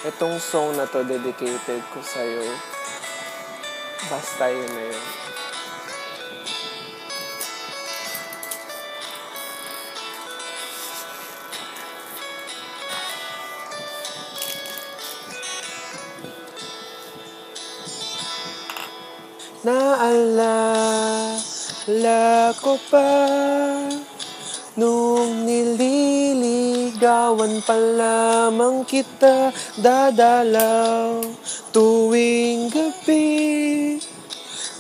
Itong song na to, dedicated ko sa'yo. Basta yun na yun. Naalala ko pa nung nililigawan pa lamang kita, dadalaw tuwing gabi.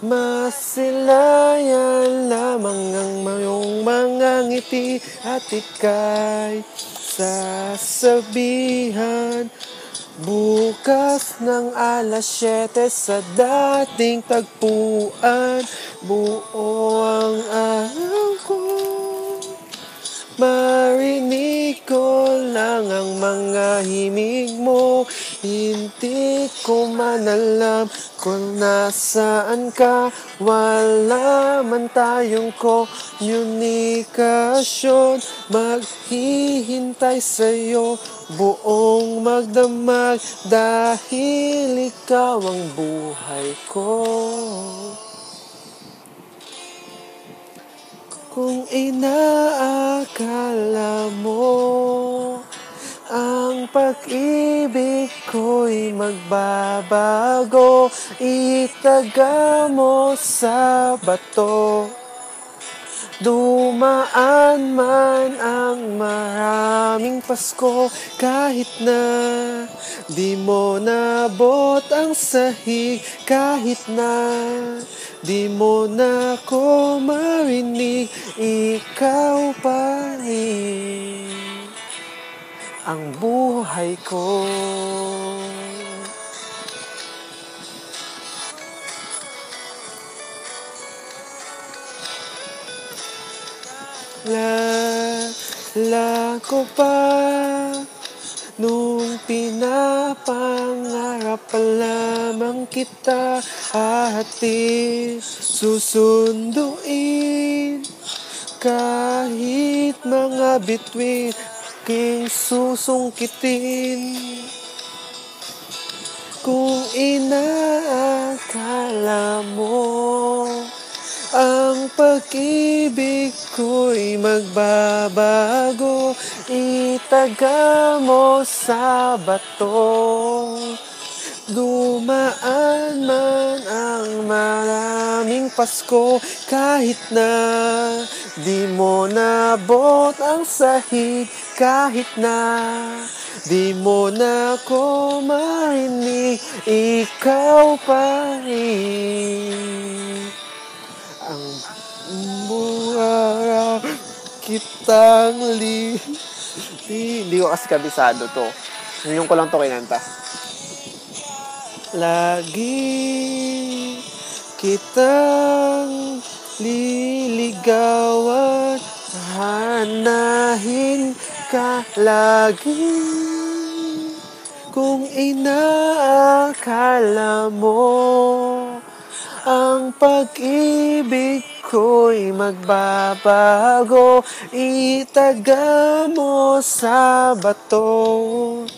Masilayan lamang ang mayong mga ngiti at ika'y sasabihan bukas ng alas 7 sa dating tagpuan. Buo ang araw ko, marinig ko lang ang mga himig mo. Hindi ko man alam kung nasaan ka. Wala man tayong komunikasyon. Maghihintay sa'yo buong magdamag dahil ikaw ang buhay ko. Kung inaakala mo ang pag-ibig ko'y magbabago, itaga mo sa bato. Dumaan man ang maraming Pasko, kahit na di mo nabot ang sahig, kahit na di mo na ko marinig, ikaw pa rin ang buhay ko. Lala ko pa nung pinapangarap pa lamang kita, hatid susunduin kahit mga bituin aking susungkitin. Kung inaakala mo ang pag-ibig ko'y magbabago, itaga mo sa bato. Dumaan man ang maraming Pasko, kahit na di mo nabot ang sahig, kahit na di mo na ko marinig, ikaw pa rin ang buhay kitang hindi ko kasi kabisado to. Ngayon ko lang to kinanta. Lagi kitang liligawan, hanahin ka lagi. Kung inaakala mo ang pag-ibig ko'y magbabago, itaga mo sa bato.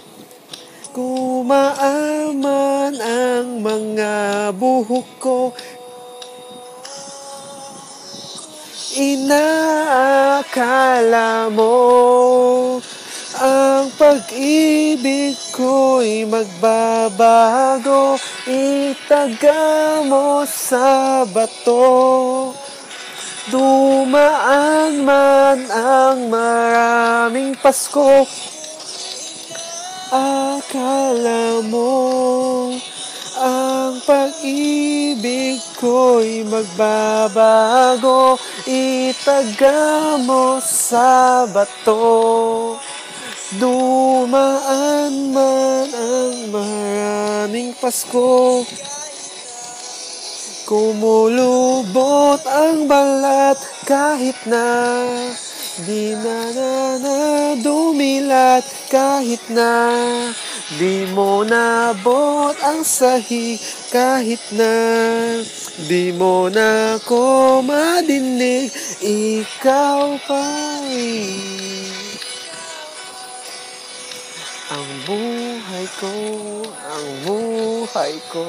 Kumaaman ang mga buhok ko, inaakala mo ang pag-ibig ko'y magbabago, itaga mo sa bato. Dumaan man ang maraming Pasko, akala mo ang pag-ibig ko'y magbabago, itaga mo sa bato. Dumaan man ang maraming Pasko, kumulubot ang balat, kahit na di na dumilat, kahit na di mo nabot ang sahig, kahit na di mo na ko madinig, ikaw pa rin Ang buhay ko, ang buhay ko.